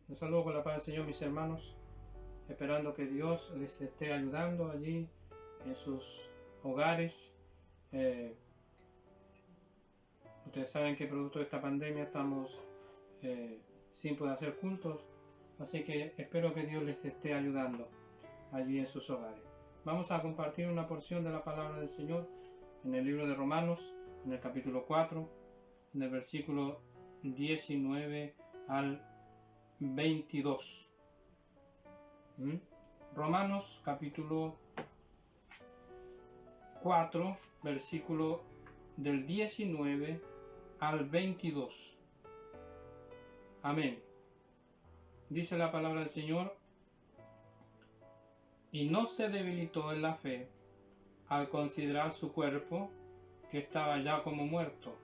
Les saludo con la paz del Señor, mis hermanos, esperando que Dios les esté ayudando allí en sus hogares. Ustedes saben que producto de esta pandemia estamos sin poder hacer cultos, así que espero que Dios les esté ayudando allí en sus hogares. Vamos a compartir una porción de la palabra del Señor en el libro de Romanos, en el capítulo 4, en el versículo 19 al 22. Romanos capítulo 4, versículo del 19 al 22. Amén. Dice la palabra del Señor: y no se debilitó en la fe al considerar su cuerpo, que estaba ya como muerto,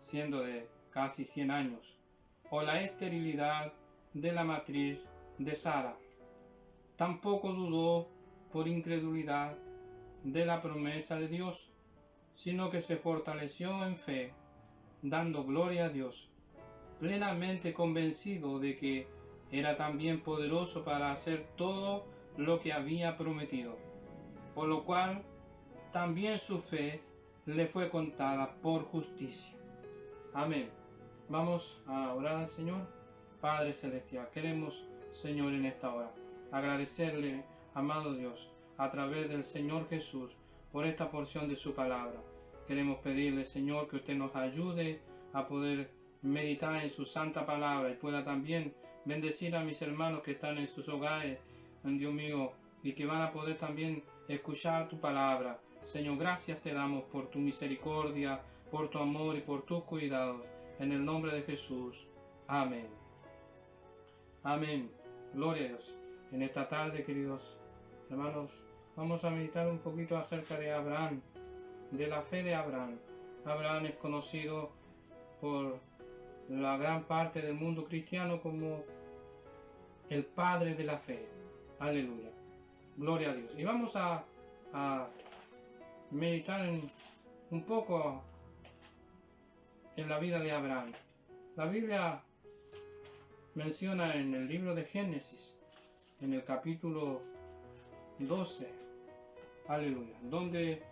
siendo de casi 100 años, o la esterilidad de la matriz de Sara. Tampoco dudó por incredulidad de la promesa de Dios, sino que se fortaleció en fe, dando gloria a Dios, plenamente convencido de que era también poderoso para hacer todo lo que había prometido, por lo cual también su fe le fue contada por justicia. Amén. Vamos a orar al Señor. Padre Celestial, queremos, Señor, en esta hora agradecerle, amado Dios, a través del Señor Jesús, por esta porción de su palabra. Queremos pedirle, Señor, que usted nos ayude a poder meditar en su santa palabra y pueda también bendecir a mis hermanos que están en sus hogares, Dios mío, y que van a poder también escuchar tu palabra. Señor, gracias te damos por tu misericordia, por tu amor y por tus cuidados. En el nombre de Jesús. Amén. Amén. Gloria a Dios. En esta tarde, queridos hermanos, vamos a meditar un poquito acerca de Abraham, de la fe de Abraham. Abraham es conocido por la gran parte del mundo cristiano como el padre de la fe. Aleluya. Gloria a Dios. Y vamos a meditar un poco en la vida de Abraham. La Biblia menciona en el libro de Génesis, en el capítulo 12, aleluya, donde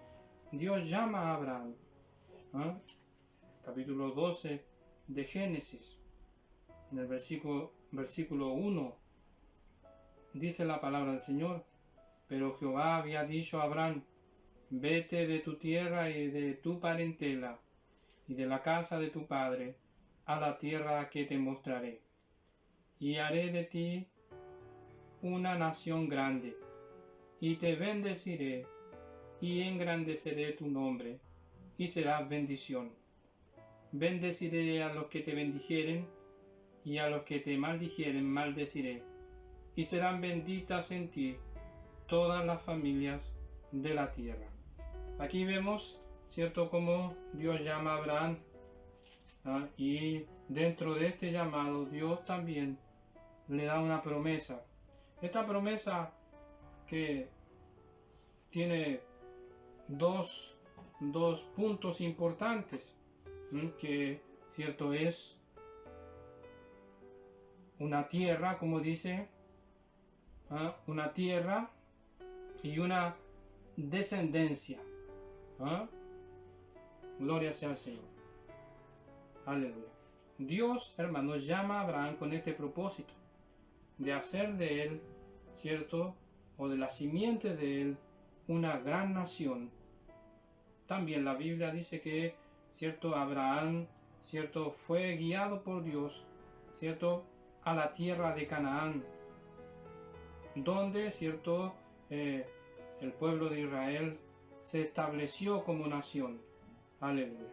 Dios llama a Abraham. Capítulo 12 de Génesis, en el versículo 1, dice la palabra del Señor: pero Jehová había dicho a Abraham: vete de tu tierra y de tu parentela y de la casa de tu padre a la tierra que te mostraré, y haré de ti una nación grande, y te bendeciré, y engrandeceré tu nombre, y serás bendición. Bendeciré a los que te bendijeren, y a los que te maldijeren maldeciré, y serán benditas en ti todas las familias de la tierra. Aquí vemos, cierto, cómo Dios llama a Abraham, y dentro de este llamado Dios también le da una promesa. Esta promesa que tiene dos puntos importantes, que cierto es una tierra, como dice, una tierra y una descendencia. Gloria sea al Señor. Aleluya. Dios, hermanos, llama a Abraham con este propósito de hacer de él, cierto, o de la simiente de él, una gran nación. También la Biblia dice que, cierto, Abraham, cierto, fue guiado por Dios, cierto, a la tierra de Canaán, donde, cierto, el pueblo de Israel se estableció como nación. Aleluya.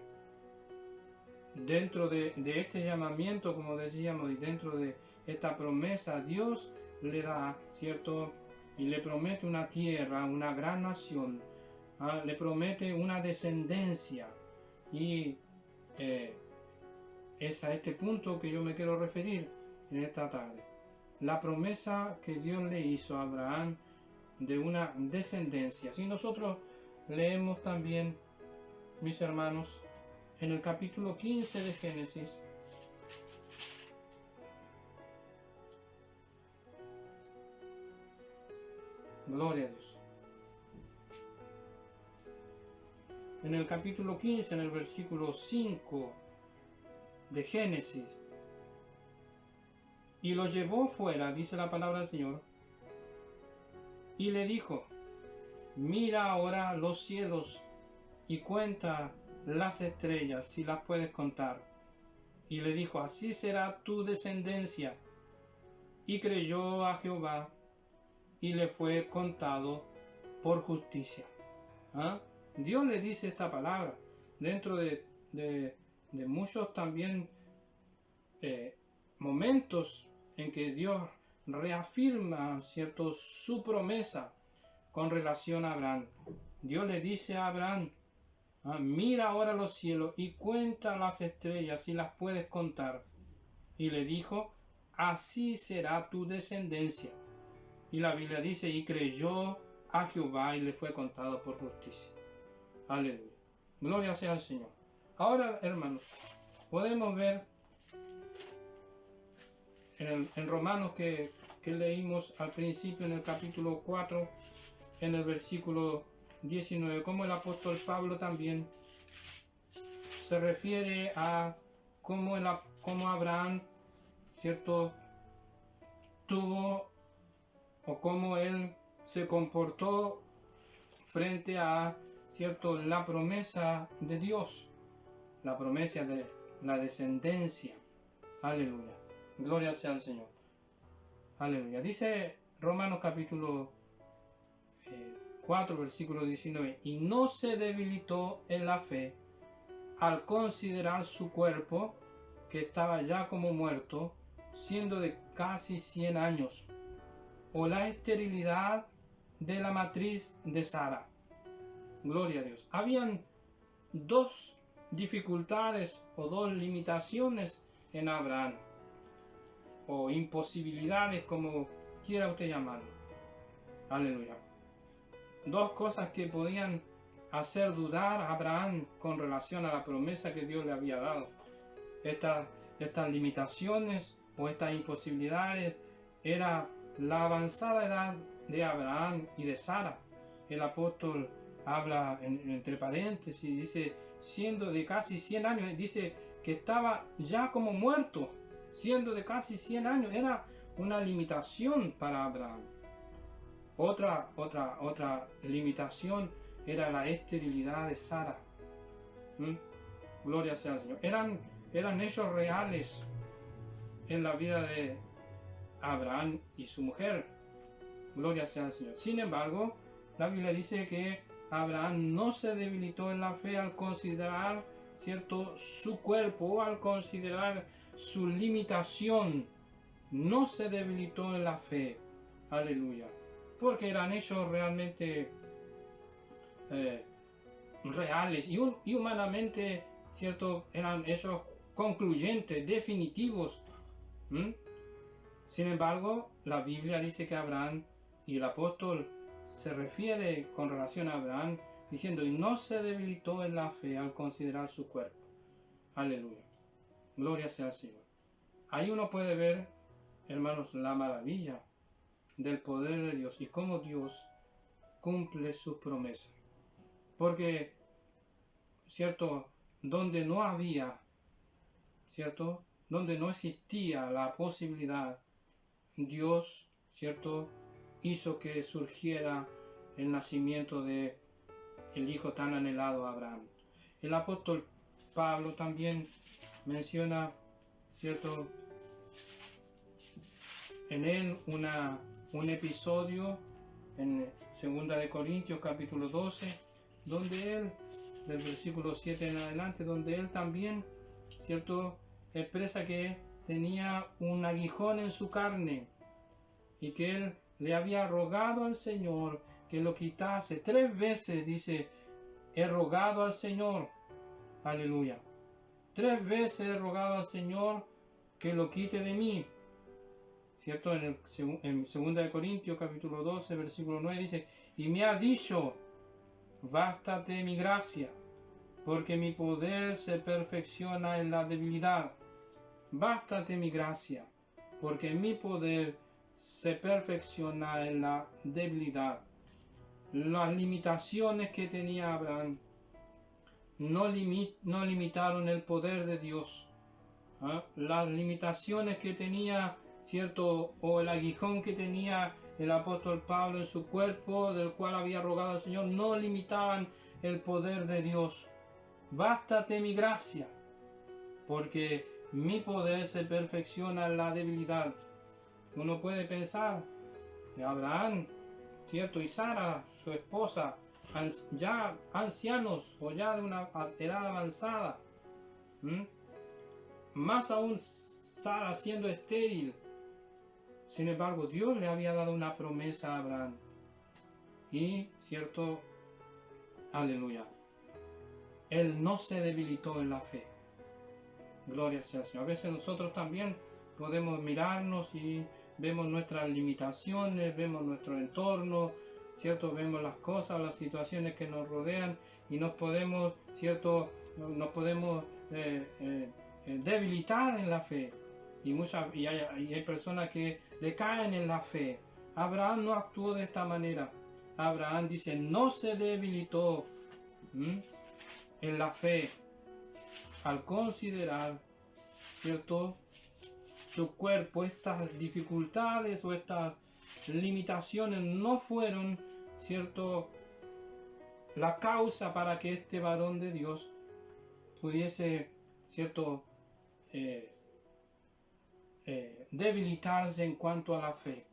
Dentro de este llamamiento, como decíamos, y dentro de esta promesa, Dios le da, cierto, y le promete una tierra, una gran nación, le promete una descendencia, y es a este punto que yo me quiero referir en esta tarde. La promesa que Dios le hizo a Abraham de una descendencia. Si nosotros leemos también, mis hermanos, en el capítulo 15 de Génesis, Gloria a Dios. En el capítulo 15, en el versículo 5 de Génesis, y lo llevó fuera, dice la palabra del Señor, y le dijo, mira ahora los cielos y cuenta las estrellas si las puedes contar. Y le dijo, así será tu descendencia. Y creyó a Jehová y le fue contado por justicia. ¿Ah? Dios le dice esta palabra dentro de muchos también momentos en que Dios reafirma, ¿cierto?, su promesa con relación a Abraham. Dios le dice a Abraham, mira ahora los cielos y cuenta las estrellas si las puedes contar. Y le dijo, así será tu descendencia. Y la Biblia dice, y creyó a Jehová y le fue contado por justicia. Aleluya. Gloria sea al Señor. Ahora, hermanos, podemos ver en Romanos que leímos al principio en el capítulo 4, en el versículo 19, como el apóstol Pablo también se refiere a cómo Abraham, ¿cierto?, tuvo o cómo él se comportó frente a, ¿cierto?, la promesa de Dios, la promesa de la descendencia. Aleluya. Gloria sea al Señor. Aleluya. Dice Romanos capítulo 4, versículo 19, y no se debilitó en la fe al considerar su cuerpo, que estaba ya como muerto, siendo de casi 100 años, o la esterilidad de la matriz de Sara. Gloria a Dios. Habían dos dificultades o dos limitaciones en Abraham, o imposibilidades, como quiera usted llamarlo. Aleluya. Dos cosas que podían hacer dudar a Abraham con relación a la promesa que Dios le había dado. Estas limitaciones o estas imposibilidades era la avanzada edad de Abraham y de Sara. El apóstol habla entre paréntesis, dice, siendo de casi 100 años, dice que estaba ya como muerto, siendo de casi 100 años, era una limitación para Abraham. Otra limitación era la esterilidad de Sara. Gloria sea al Señor. Eran hechos reales en la vida de Abraham y su mujer. Gloria sea al Señor. Sin embargo, la Biblia dice que Abraham no se debilitó en la fe al considerar, ¿cierto?, su cuerpo, o al considerar su limitación. No se debilitó en la fe. Aleluya. Porque eran hechos realmente reales y humanamente, ¿cierto?, eran hechos concluyentes, definitivos. Sin embargo, la Biblia dice que Abraham, y el apóstol se refiere con relación a Abraham diciendo, y no se debilitó en la fe al considerar su cuerpo. Aleluya. Gloria sea al Señor. Ahí uno puede ver, hermanos, la maravilla del poder de Dios y cómo Dios cumple sus promesas. Porque, ¿cierto?, donde no había, ¿cierto?, donde no existía la posibilidad, Dios, ¿cierto?, hizo que surgiera el nacimiento de el hijo tan anhelado Abraham. El apóstol Pablo también menciona, ¿cierto?, en él un episodio en 2 de Corintios capítulo 12, donde él, del versículo 7 en adelante, donde él también, ¿cierto?, expresa que tenía un aguijón en su carne y que él le había rogado al Señor que lo quitase. 3 veces dice, he rogado al Señor. Aleluya. 3 veces he rogado al Señor que lo quite de mí. ¿Cierto? En 2 de Corintios capítulo 12, versículo 9 dice, y me ha dicho, bástate mi gracia, porque mi poder se perfecciona en la debilidad. Bástate mi gracia, porque mi poder se perfecciona en la debilidad. Las limitaciones que tenía Abraham no limitaron el poder de Dios. Las limitaciones que tenía, ¿cierto? O el aguijón que tenía el apóstol Pablo en su cuerpo, del cual había rogado al Señor, no limitaban el poder de Dios. Bástate mi gracia, porque mi poder se perfecciona en la debilidad. Uno puede pensar que Abraham, ¿cierto? Y Sara, su esposa, ya ancianos o ya de una edad avanzada. Más aún Sara siendo estéril. Sin embargo, Dios le había dado una promesa a Abraham. Y, ¿cierto? Aleluya. Él no se debilitó en la fe. Gloria sea al Señor. A veces nosotros también podemos mirarnos y vemos nuestras limitaciones, vemos nuestro entorno, ¿cierto? Vemos las cosas, las situaciones que nos rodean y nos podemos, ¿cierto? Nos podemos debilitar en la fe. Y hay personas que decaen en la fe. Abraham no actuó de esta manera. Abraham dice, no se debilitó en la fe al considerar, ¿cierto?, su cuerpo. Estas dificultades o estas limitaciones no fueron, ¿cierto?, la causa para que este varón de Dios pudiese, ¿cierto?, debilitarse en cuanto a la fe.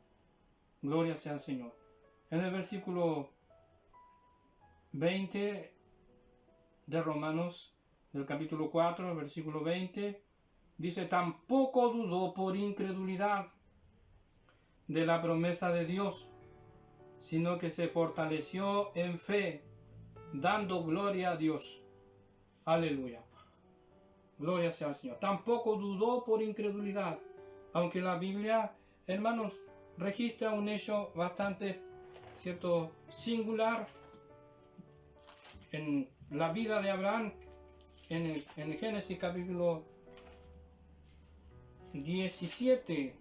Gloria sea al Señor. En el versículo 20 de Romanos, del capítulo 4, el versículo 20, dice, tampoco dudó por incredulidad de la promesa de Dios, sino que se fortaleció en fe, dando gloria a Dios. Aleluya. Gloria sea al Señor. Tampoco dudó por incredulidad, aunque la Biblia, hermanos, registra un hecho bastante, ¿cierto?, singular en la vida de Abraham. En Génesis capítulo 17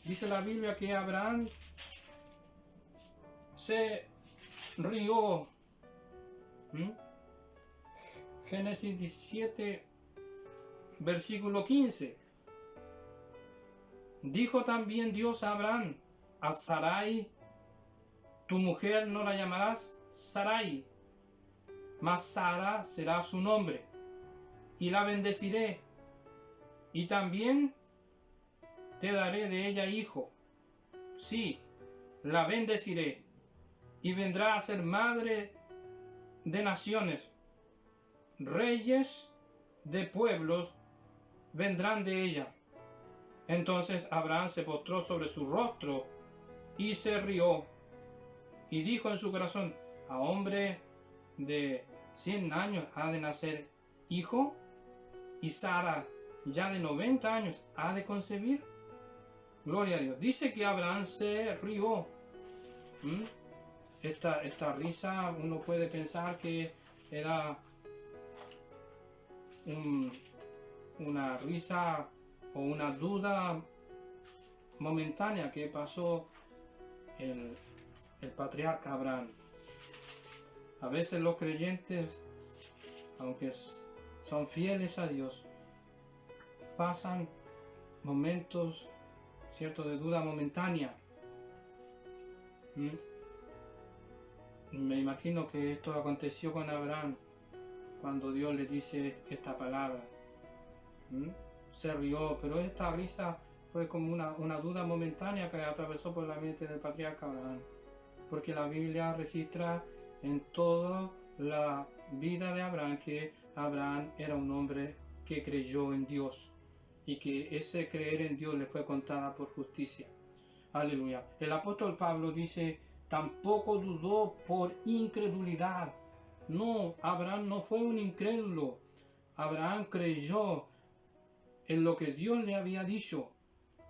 dice la Biblia que Abraham se rió. Génesis 17 versículo 15. Dijo también Dios a Abraham, a Sarai, tu mujer no la llamarás Sarai, mas Sara será su nombre, y la bendeciré, y también te daré de ella hijo. Sí, la bendeciré, y vendrá a ser madre de naciones. Reyes de pueblos vendrán de ella. Entonces Abraham se postró sobre su rostro y se rió, y dijo en su corazón, a hombre de 100 años ha de nacer hijo, y Sara ya de 90 años ha de concebir. Gloria a Dios. Dice que Abraham se rió. Esta risa uno puede pensar que era una risa o una duda momentánea que pasó el patriarca Abraham. A veces los creyentes, aunque son fieles a Dios, pasan momentos, ¿cierto?, de duda momentánea. Me imagino que esto aconteció con Abraham cuando Dios le dice esta palabra. Se rió, pero esta risa fue como una duda momentánea que atravesó por la mente del patriarca Abraham, porque la Biblia registra en toda la vida de Abraham que Abraham era un hombre que creyó en Dios y que ese creer en Dios le fue contada por justicia. Aleluya. El apóstol Pablo dice, tampoco dudó por incredulidad. No, Abraham no fue un incrédulo. Abraham creyó en lo que Dios le había dicho.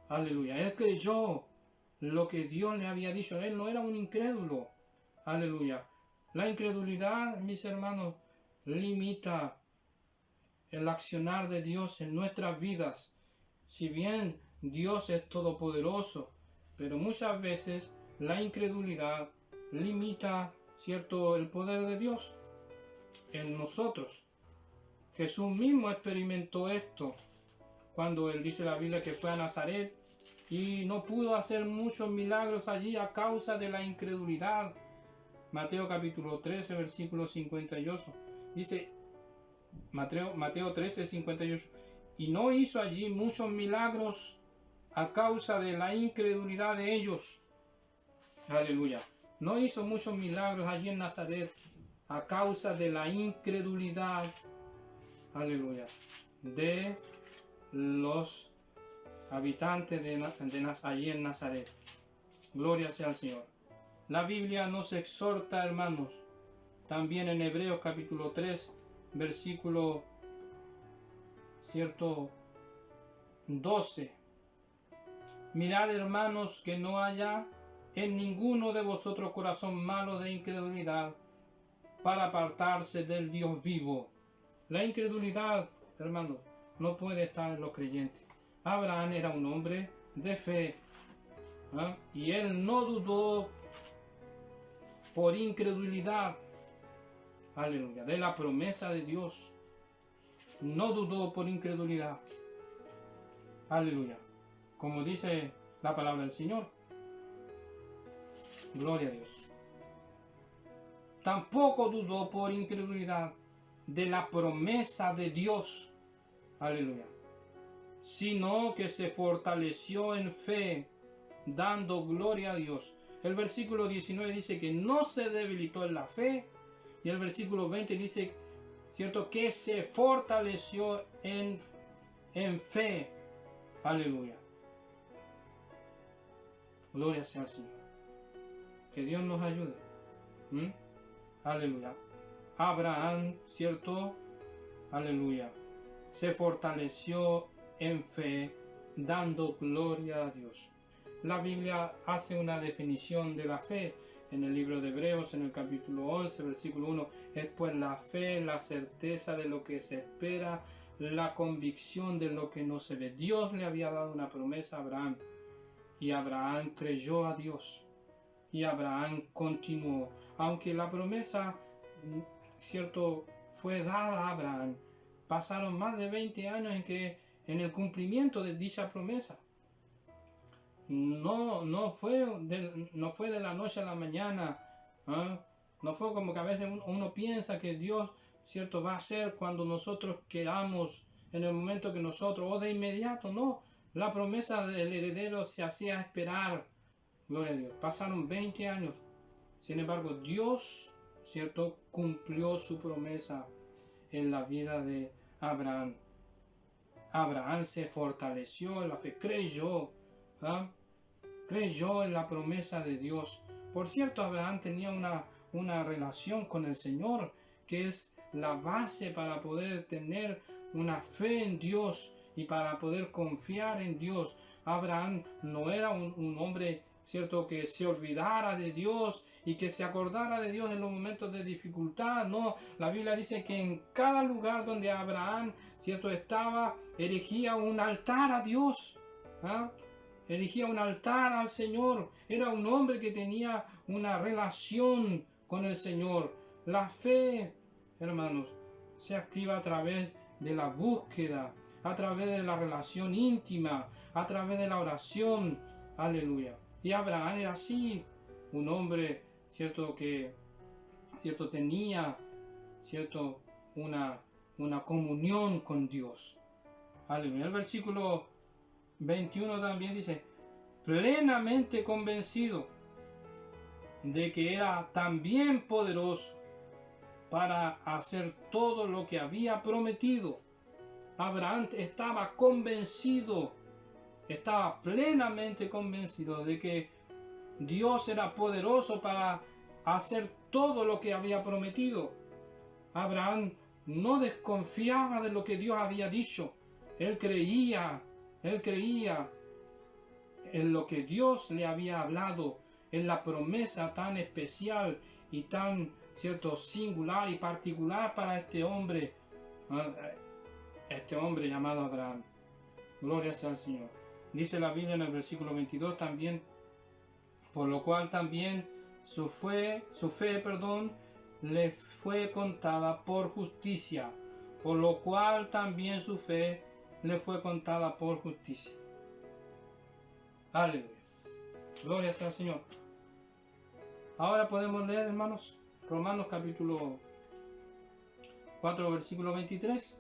Aleluya. Él creyó lo que Dios le había dicho. Él no era un incrédulo. Aleluya. La incredulidad, mis hermanos, limita el accionar de Dios en nuestras vidas. Si bien Dios es todopoderoso, pero muchas veces la incredulidad limita, ¿cierto?, el poder de Dios en nosotros. Jesús mismo experimentó esto cuando él dice la Biblia que fue a Nazaret y no pudo hacer muchos milagros allí a causa de la incredulidad. Mateo capítulo 13, versículo 58. Dice Mateo 13, 58. Y no hizo allí muchos milagros a causa de la incredulidad de ellos. Aleluya. No hizo muchos milagros allí en Nazaret a causa de la incredulidad. Aleluya. De los habitantes allí en Nazaret. Gloria sea al Señor. La Biblia nos exhorta, hermanos, también en Hebreos capítulo 3, versículo 12. Mirad, hermanos, que no haya en ninguno de vosotros corazón malo de incredulidad para apartarse del Dios vivo. La incredulidad, hermanos, no puede estar en los creyentes. Abraham era un hombre de fe, ¿eh? Y él no dudó por incredulidad, aleluya, de la promesa de Dios. No dudó por incredulidad, aleluya, como dice la palabra del Señor. Gloria a Dios. Tampoco dudó por incredulidad de la promesa de Dios, aleluya, sino que se fortaleció en fe, dando gloria a Dios. El versículo 19 dice que no se debilitó en la fe, y el versículo 20 dice, cierto, que se fortaleció en fe, aleluya. Gloria sea al Señor. Que Dios nos ayude. Aleluya. Abraham, cierto, aleluya, se fortaleció en fe, dando gloria a Dios. La Biblia hace una definición de la fe en el libro de Hebreos, en el capítulo 11, versículo 1. Es pues la fe, la certeza de lo que se espera, la convicción de lo que no se ve. Dios le había dado una promesa a Abraham, y Abraham creyó a Dios, y Abraham continuó. Aunque la promesa, cierto, fue dada a Abraham, pasaron más de 20 años en el cumplimiento de dicha promesa. No fue de la noche a la mañana, ¿eh? No fue como que a veces uno piensa que Dios, cierto, va a hacer cuando nosotros queramos, en el momento que nosotros, o de inmediato. No, la promesa del heredero se hacía esperar. Gloria a Dios. Pasaron 20 años. Sin embargo, Dios, cierto, cumplió su promesa en la vida de Abraham. Abraham se fortaleció en la fe, creyó, ¿eh? Creyó en la promesa de Dios. Por cierto, Abraham tenía una relación con el Señor, que es la base para poder tener una fe en Dios y para poder confiar en Dios. Abraham no era un hombre, cierto, que se olvidara de Dios y que se acordara de Dios en los momentos de dificultad. No, la Biblia dice que en cada lugar donde Abraham, cierto, estaba, erigía un altar a Dios, ¿eh? Erigía un altar al Señor. Era un hombre que tenía una relación con el Señor. La fe, hermanos, se activa a través de la búsqueda, a través de la relación íntima, a través de la oración. Aleluya. Y Abraham era así, un hombre, cierto, que cierto tenía, cierto, una comunión con Dios. Aleluya. El versículo 21 también dice, plenamente convencido de que era también poderoso para hacer todo lo que había prometido. Abraham estaba convencido, estaba plenamente convencido de que Dios era poderoso para hacer todo lo que había prometido. Abraham no desconfiaba de lo que Dios había dicho. Él creía en lo que Dios le había hablado, en la promesa tan especial y tan, cierto, singular y particular para este hombre llamado Abraham. Gloria sea al Señor. Dice la Biblia en el versículo 22 también, por lo cual también su fe, le fue contada por justicia, por lo cual también su fe le fue contada por justicia. Aleluya. Gloria sea al Señor. Ahora podemos leer, hermanos, Romanos capítulo 4, versículo 23.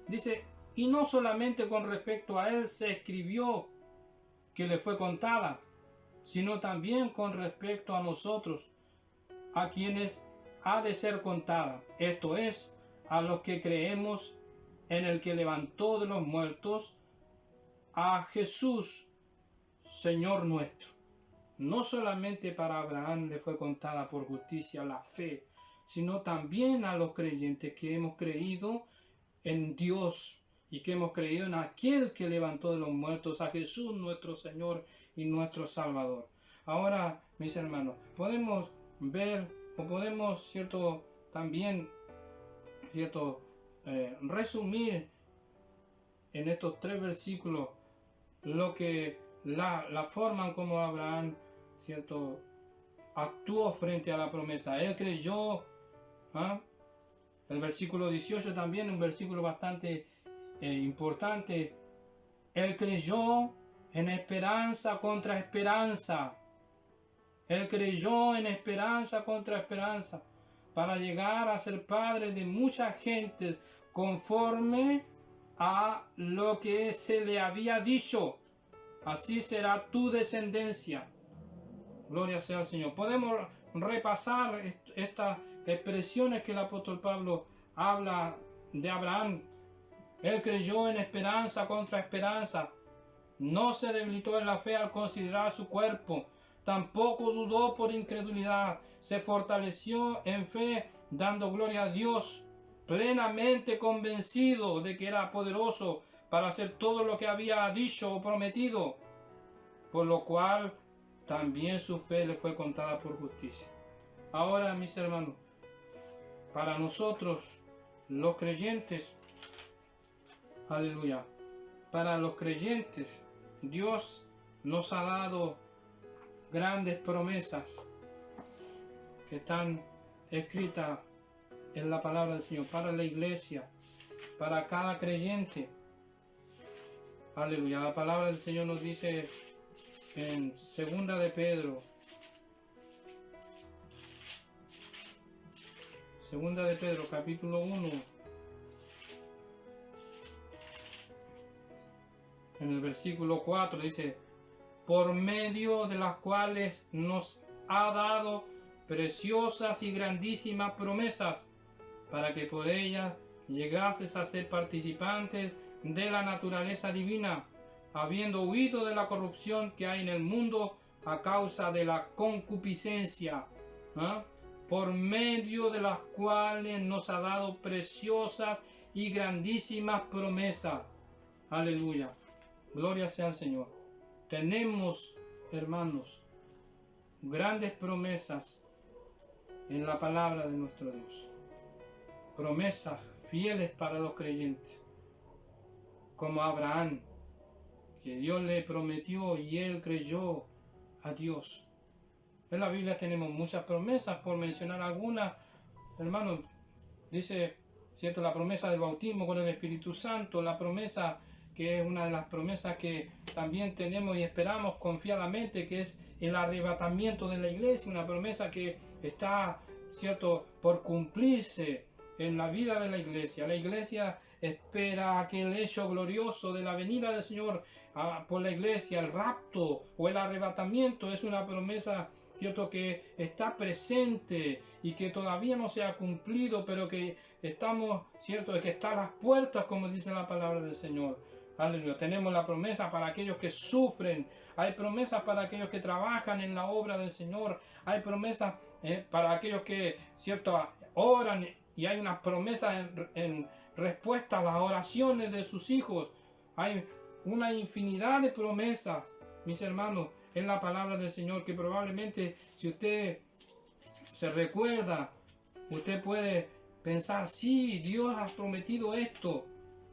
Dice, y no solamente con respecto a él se escribió que le fue contada, sino también con respecto a nosotros, a quienes ha de ser contada. Esto es, a los que creemos en el que levantó de los muertos a Jesús, Señor nuestro. No solamente para Abraham le fue contada por justicia la fe, sino también a los creyentes que hemos creído en Dios y que hemos creído en aquel que levantó de los muertos, a Jesús nuestro Señor y nuestro Salvador. Ahora, mis hermanos, podemos ver o podemos, también, resumir en estos 3 versículos lo que la forma en como Abraham, actuó frente a la promesa. Él creyó. El versículo 18 también, un versículo bastante importante. Él creyó en esperanza contra esperanza. Él creyó en esperanza contra esperanza para llegar a ser padre de mucha gente conforme a lo que se le había dicho. Así será tu descendencia. Gloria sea al Señor. Podemos repasar estas expresiones que el apóstol Pablo habla de Abraham. Él creyó en esperanza contra esperanza. No se debilitó en la fe al considerar su cuerpo. Tampoco dudó por incredulidad. Se fortaleció en fe, dando gloria a Dios, plenamente convencido de que era poderoso para hacer todo lo que había dicho o prometido, por lo cual también su fe le fue contada por justicia. Ahora, mis hermanos, para nosotros, los creyentes, aleluya, para los creyentes, Dios nos ha dado grandes promesas que están escritas en la palabra del Señor, para la iglesia, para cada creyente. Aleluya, la palabra del Señor nos dice en Segunda de Pedro, capítulo 1, en el versículo 4 dice, por medio de las cuales nos ha dado preciosas y grandísimas promesas, para que por ellas llegases a ser participantes de la naturaleza divina, habiendo huido de la corrupción que hay en el mundo a causa de la concupiscencia, por medio de las cuales nos ha dado preciosas y grandísimas promesas. Aleluya. Gloria sea al Señor. Tenemos, hermanos, grandes promesas en la palabra de nuestro Dios. Promesas fieles para los creyentes. Como Abraham, que Dios le prometió y él creyó a Dios. En la Biblia tenemos muchas promesas, por mencionar algunas, hermanos. Dice, la promesa del bautismo con el Espíritu Santo, la promesa que es una de las promesas que también tenemos y esperamos confiadamente, que es el arrebatamiento de la iglesia, una promesa que está, por cumplirse en la vida de la iglesia. La iglesia espera aquel hecho glorioso de la venida del Señor por la iglesia. El rapto o el arrebatamiento es una promesa, que está presente y que todavía no se ha cumplido, pero que estamos, que está a las puertas, como dice la palabra del Señor. Aleluya. Tenemos la promesa para aquellos que sufren. Hay promesas para aquellos que trabajan en la obra del Señor. Hay promesas para aquellos que, oran, y hay una promesa en respuesta a las oraciones de sus hijos. Hay una infinidad de promesas, mis hermanos, en la palabra del Señor, que probablemente, si usted se recuerda, usted puede pensar, sí, Dios ha prometido esto.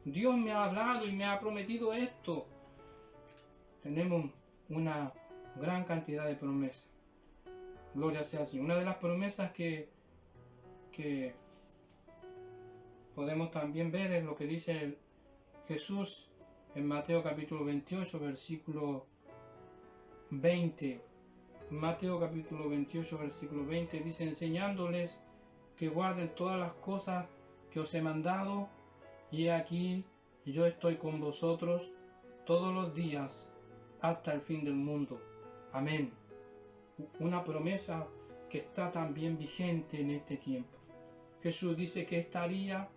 Dios me ha hablado y me ha prometido esto. tenemos una gran cantidad de promesas. Gloria sea así. Una de las promesas que podemos también ver es lo que dice Jesús en Mateo capítulo 28, versículo 20. Mateo capítulo 28, versículo 20 dice: enseñándoles que guarden todas las cosas que os he mandado, y aquí yo estoy con vosotros todos los días hasta el fin del mundo. Amén. Una promesa que está también vigente en este tiempo. Jesús dice que estaría,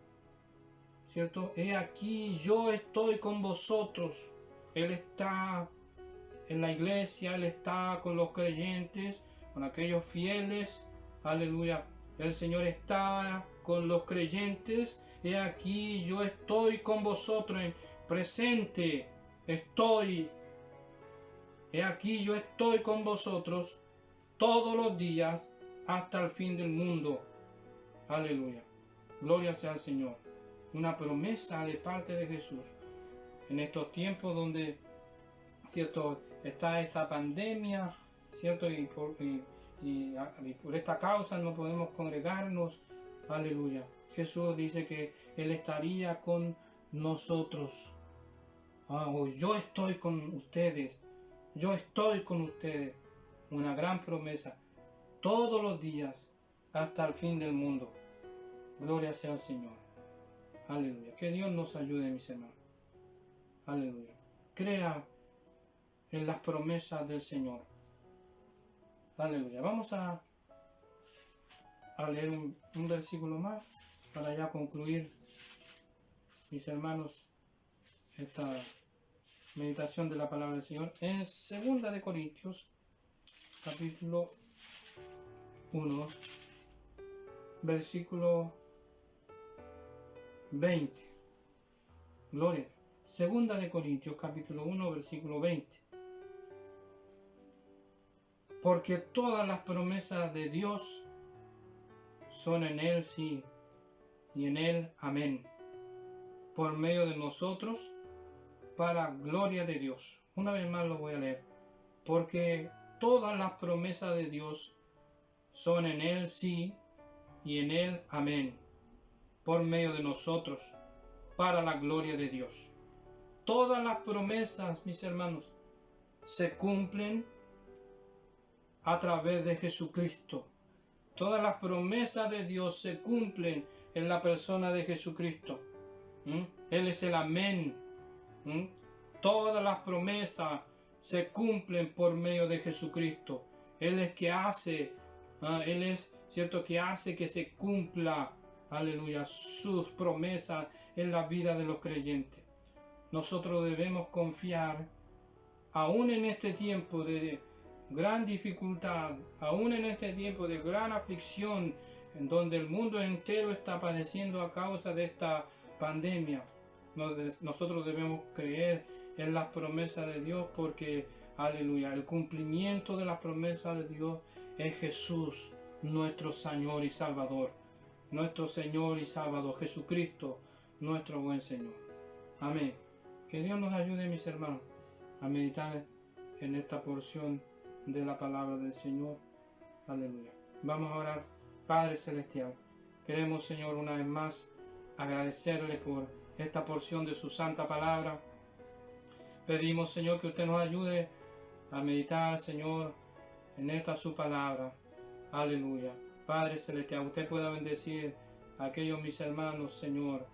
¿cierto? He aquí yo estoy con vosotros. Él está en la iglesia, Él está con los creyentes, con aquellos fieles. Aleluya. El Señor está con los creyentes. He aquí yo estoy con vosotros en presente. He aquí yo estoy con vosotros todos los días hasta el fin del mundo. Aleluya. Gloria sea al Señor. Una promesa de parte de Jesús. En estos tiempos donde, ¿cierto?, está esta pandemia, ¿cierto? Y por esta causa no podemos congregarnos. Aleluya. Jesús dice que Él estaría con nosotros. Yo estoy con ustedes. Yo estoy con ustedes. Una gran promesa. Todos los días hasta el fin del mundo. Gloria sea al Señor. Aleluya. Que Dios nos ayude, mis hermanos. Aleluya. Crea en las promesas del Señor. Aleluya. Vamos a leer un versículo más para ya concluir, mis hermanos, esta meditación de la palabra del Señor. En 2 de Corintios, capítulo 1, versículo 20. Gloria. 2 de Corintios, capítulo 1, versículo 20. Porque todas las promesas de Dios son en Él sí y en Él amén, por medio de nosotros, para gloria de Dios. Una vez más lo voy a leer. Porque todas las promesas de Dios son en Él sí y en Él amén, por medio de nosotros, para la gloria de Dios. Todas las promesas, mis hermanos, se cumplen a través de Jesucristo. Todas las promesas de Dios se cumplen en la persona de Jesucristo. Él es el amén. Todas las promesas se cumplen por medio de Jesucristo. Él es que hace, Él es cierto que hace que se cumpla, aleluya, sus promesas en la vida de los creyentes. Nosotros debemos confiar, aún en este tiempo de gran dificultad, aún en este tiempo de gran aflicción, en donde el mundo entero está padeciendo a causa de esta pandemia. Nosotros debemos creer en las promesas de Dios, porque, aleluya, el cumplimiento de las promesas de Dios es Jesús, nuestro Señor y Salvador. Nuestro Señor y Salvador, Jesucristo, nuestro buen Señor. Amén. Que Dios nos ayude, mis hermanos, a meditar en esta porción de la palabra del Señor. Aleluya. Vamos a orar. Padre Celestial, queremos, Señor, una vez más agradecerle por esta porción de su santa palabra. Pedimos, Señor, que usted nos ayude a meditar, Señor, en esta su palabra. Aleluya. Padre Celestial, usted pueda bendecir a aquellos mis hermanos, Señor.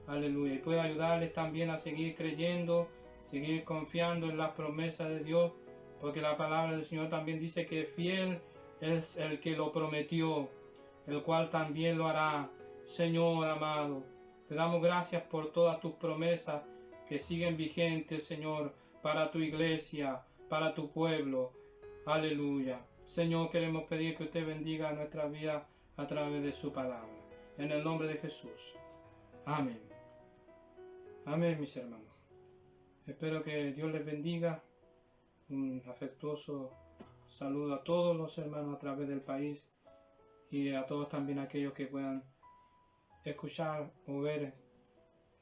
Aleluya. Y pueda ayudarles también a seguir creyendo, seguir confiando en las promesas de Dios, porque la palabra del Señor también dice que fiel es el que lo prometió, el cual también lo hará. Señor amado, te damos gracias por todas tus promesas que siguen vigentes, Señor, para tu iglesia, para tu pueblo. Aleluya. Señor, queremos pedir que usted bendiga nuestra vida a través de su palabra. En el nombre de Jesús. Amén. Amén, mis hermanos. Espero que Dios les bendiga. Un afectuoso saludo a todos los hermanos a través del país y a todos también aquellos que puedan escuchar o ver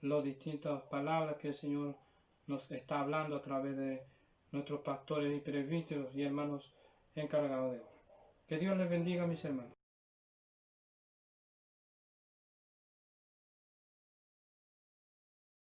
las distintas palabras que el Señor nos está hablando a través de nuestros pastores y presbíteros y hermanos encargados de obra. Que Dios les bendiga, mis hermanos.